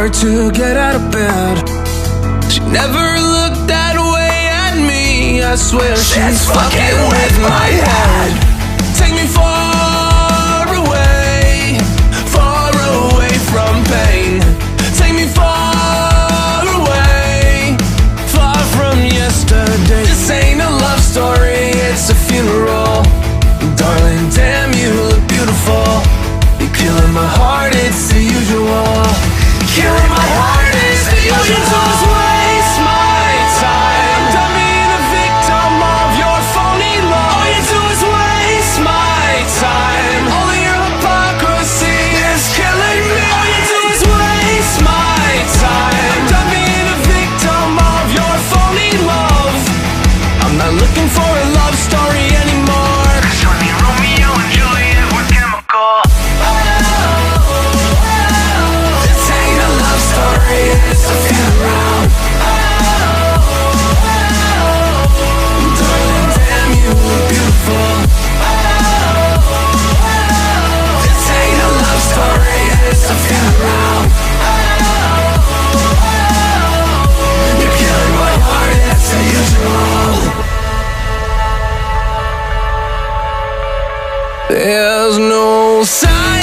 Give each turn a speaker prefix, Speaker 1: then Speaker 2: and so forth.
Speaker 1: hard to get out of bed. She never looked that way at me. I swear she's fucking with my head. Take me far away from pain. Take me far away, far from yesterday. This ain't a love story, it's a funeral. Darling, damn, you look beautiful. You're killing my heart, it's the usual. Killing my heart, it's the usual. All you do is waste my time. Done being a victim of your phony love. All you do is waste my time. All of your hypocrisy is killing me. All you do is waste my time. Done being a victim of your phony love. I'm not looking for a love story anymore. 'Cause you and Romeo and Juliet were chemical. This ain't a love story, it's a funeral. Darling, damn, you look beautiful. This ain't a love story, it's a funeral. You're killing my heart, it's the usual. There's no sign